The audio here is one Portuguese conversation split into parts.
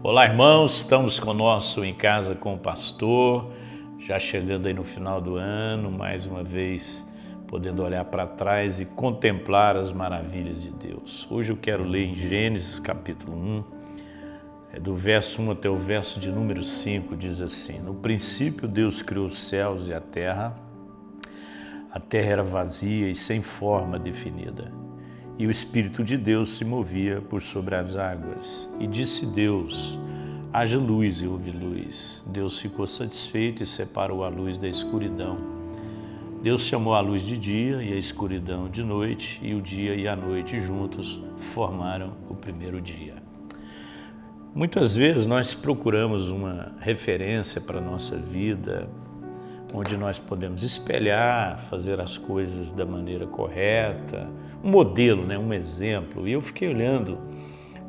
Olá, irmãos, estamos com o nosso Em Casa com o Pastor, já chegando aí no final do ano, mais uma vez podendo olhar para trás e contemplar as maravilhas de Deus. Hoje eu quero ler em Gênesis capítulo 1, do verso 1 até o verso de número 5, diz assim: No princípio Deus criou os céus e a terra era vazia e sem forma definida. E o Espírito de Deus se movia por sobre as águas. E disse Deus: haja luz, e houve luz. Deus ficou satisfeito e separou a luz da escuridão. Deus chamou a luz de dia e a escuridão de noite, e o dia e a noite juntos formaram o primeiro dia. Muitas vezes nós procuramos uma referência para a nossa vida, onde nós podemos espelhar, fazer as coisas da maneira correta, um modelo, um exemplo. E eu fiquei olhando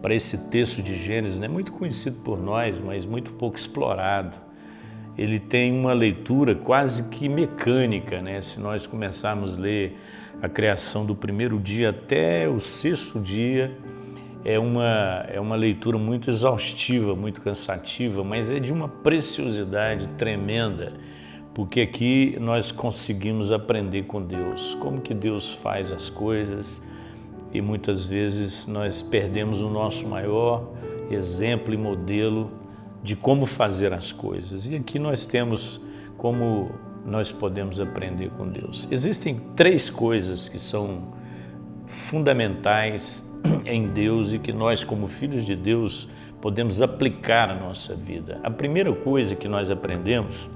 para esse texto de Gênesis, muito conhecido por nós, mas muito pouco explorado. Ele tem uma leitura quase que mecânica, se nós começarmos a ler a criação do primeiro dia até o sexto dia, é uma leitura muito exaustiva, muito cansativa, mas é de uma preciosidade tremenda, porque aqui nós conseguimos aprender com Deus, como que Deus faz as coisas, e muitas vezes nós perdemos o nosso maior exemplo e modelo de como fazer as coisas. E aqui nós temos como nós podemos aprender com Deus. Existem três coisas que são fundamentais em Deus e que nós, como filhos de Deus, podemos aplicar à nossa vida. A primeira coisa que nós aprendemos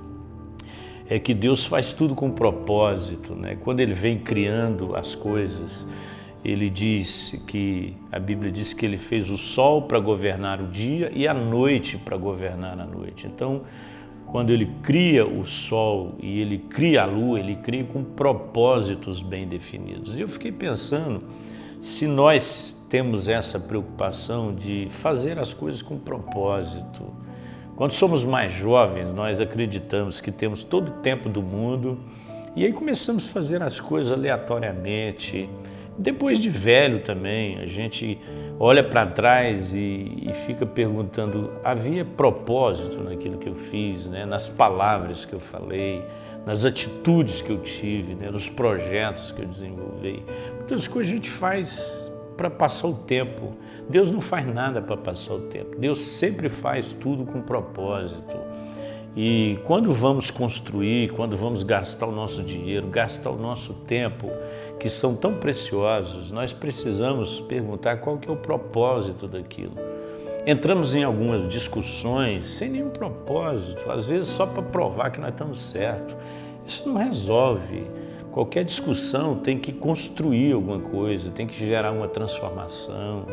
é que Deus faz tudo com propósito, Quando Ele vem criando as coisas, Ele diz que, a Bíblia diz que Ele fez o sol para governar o dia e a noite para governar a noite. Então, quando Ele cria o sol e Ele cria a lua, Ele cria com propósitos bem definidos. E eu fiquei pensando, se nós temos essa preocupação de fazer as coisas com propósito. Quando somos mais jovens, nós acreditamos que temos todo o tempo do mundo e aí começamos a fazer as coisas aleatoriamente. Depois de velho também, a gente olha para trás e fica perguntando, havia propósito naquilo que eu fiz, nas palavras que eu falei, nas atitudes que eu tive, nos projetos que eu desenvolvi. Muitas coisas a gente faz para passar o tempo. Deus não faz nada para passar o tempo. Deus sempre faz tudo com propósito. E quando vamos construir, quando vamos gastar o nosso dinheiro, gastar o nosso tempo, que são tão preciosos, nós precisamos perguntar qual que é o propósito daquilo. Entramos em algumas discussões sem nenhum propósito, às vezes só para provar que nós estamos certos. Isso não resolve. Qualquer discussão tem que construir alguma coisa, tem que gerar uma transformação,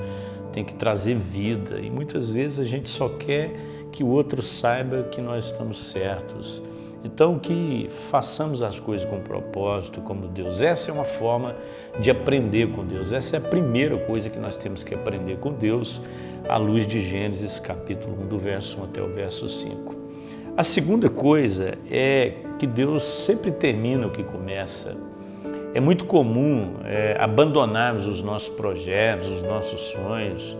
tem que trazer vida. E muitas vezes a gente só quer que o outro saiba que nós estamos certos. Então, que façamos as coisas com propósito, como Deus. Essa é uma forma de aprender com Deus. Essa é a primeira coisa que nós temos que aprender com Deus, à luz de Gênesis, capítulo 1, do verso 1 até o verso 5. A segunda coisa é que Deus sempre termina o que começa. É muito comum abandonarmos os nossos projetos, os nossos sonhos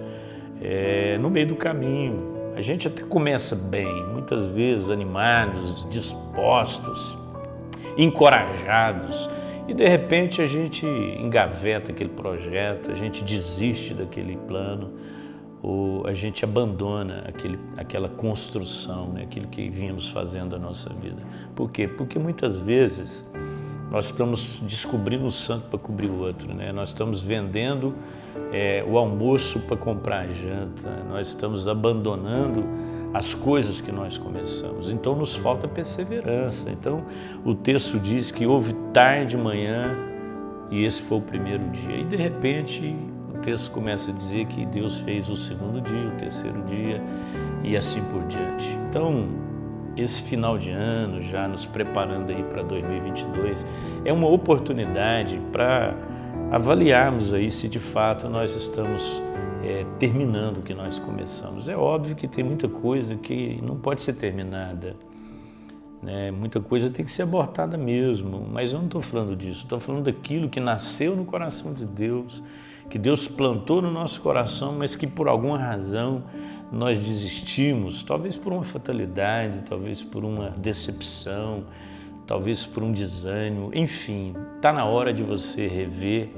no meio do caminho. A gente até começa bem, muitas vezes animados, dispostos, encorajados, e de repente a gente engaveta aquele projeto, a gente desiste daquele plano, ou a gente abandona aquela construção, aquilo que vínhamos fazendo da nossa vida. Por quê? Porque muitas vezes nós estamos descobrindo um santo para cobrir o outro, Nós estamos vendendo o almoço para comprar a janta, nós estamos abandonando as coisas que nós começamos. Então nos falta perseverança. Então o texto diz que houve tarde e manhã e esse foi o primeiro dia. E de repente o texto começa a dizer que Deus fez o segundo dia, o terceiro dia e assim por diante. Então, esse final de ano, já nos preparando aí para 2022, é uma oportunidade para avaliarmos aí se de fato nós estamos terminando o que nós começamos. É óbvio que tem muita coisa que não pode ser terminada, Muita coisa tem que ser abortada mesmo, mas eu não estou falando disso, estou falando daquilo que nasceu no coração de Deus, que Deus plantou no nosso coração, mas que por alguma razão nós desistimos, talvez por uma fatalidade, talvez por uma decepção, talvez por um desânimo, enfim, está na hora de você rever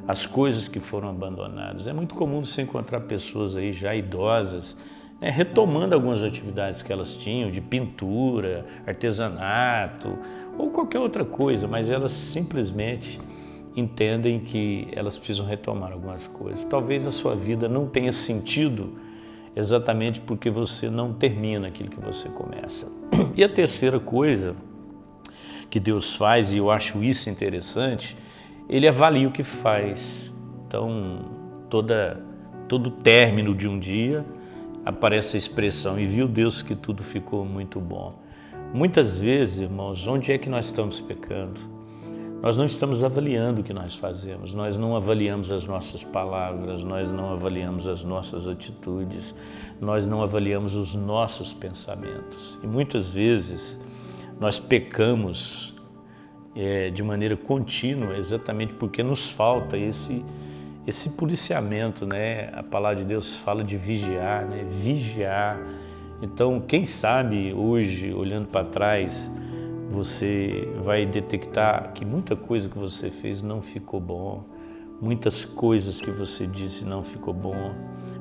as coisas que foram abandonadas. É muito comum você encontrar pessoas aí já idosas, né, retomando algumas atividades que elas tinham, de pintura, artesanato ou qualquer outra coisa, mas elas simplesmente entendem que elas precisam retomar algumas coisas. Talvez a sua vida não tenha sentido exatamente porque você não termina aquilo que você começa. E a terceira coisa que Deus faz, e eu acho isso interessante, Ele avalia o que faz. Então, todo término de um dia aparece a expressão, e viu Deus que tudo ficou muito bom. Muitas vezes, irmãos, onde é que nós estamos pecando? Nós não estamos avaliando o que nós fazemos, nós não avaliamos as nossas palavras, nós não avaliamos as nossas atitudes, nós não avaliamos os nossos pensamentos. E muitas vezes nós pecamos de maneira contínua exatamente porque nos falta esse policiamento, né? A palavra de Deus fala de vigiar, né? Vigiar. Então, quem sabe hoje, olhando para trás, você vai detectar que muita coisa que você fez não ficou bom, muitas coisas que você disse não ficou bom,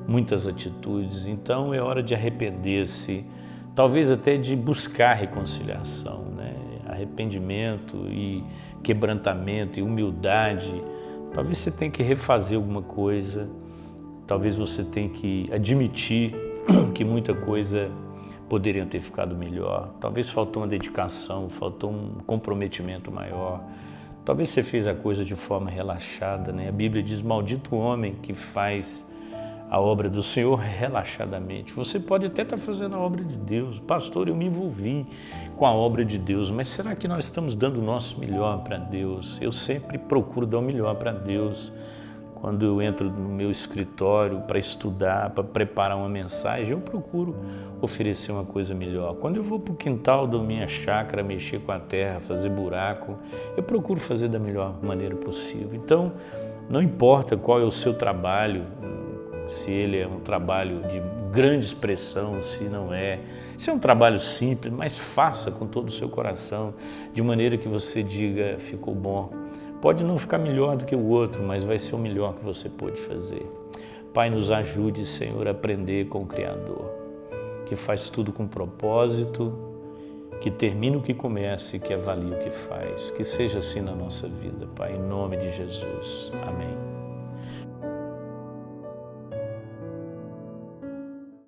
muitas atitudes. Então é hora de arrepender-se, talvez até de buscar reconciliação, né? Arrependimento e quebrantamento e humildade. Talvez você tenha que refazer alguma coisa, talvez você tenha que admitir que muita coisa poderia ter ficado melhor, talvez faltou uma dedicação, faltou um comprometimento maior, talvez você fez a coisa de forma relaxada, né? A Bíblia diz, maldito o homem que faz a obra do Senhor relaxadamente. Você pode até estar fazendo a obra de Deus, pastor, eu me envolvi com a obra de Deus, mas será que nós estamos dando o nosso melhor para Deus? Eu sempre procuro dar o melhor para Deus. Quando eu entro no meu escritório para estudar, para preparar uma mensagem, eu procuro oferecer uma coisa melhor. Quando eu vou para o quintal da minha chácara, mexer com a terra, fazer buraco, eu procuro fazer da melhor maneira possível. Então, não importa qual é o seu trabalho, se ele é um trabalho de grande expressão, se não é. Se é um trabalho simples, mas faça com todo o seu coração, de maneira que você diga, ficou bom. Pode não ficar melhor do que o outro, mas vai ser o melhor que você pôde fazer. Pai, nos ajude, Senhor, a aprender com o Criador, que faz tudo com propósito, que termina o que começa e que avalia o que faz. Que seja assim na nossa vida, Pai, em nome de Jesus. Amém.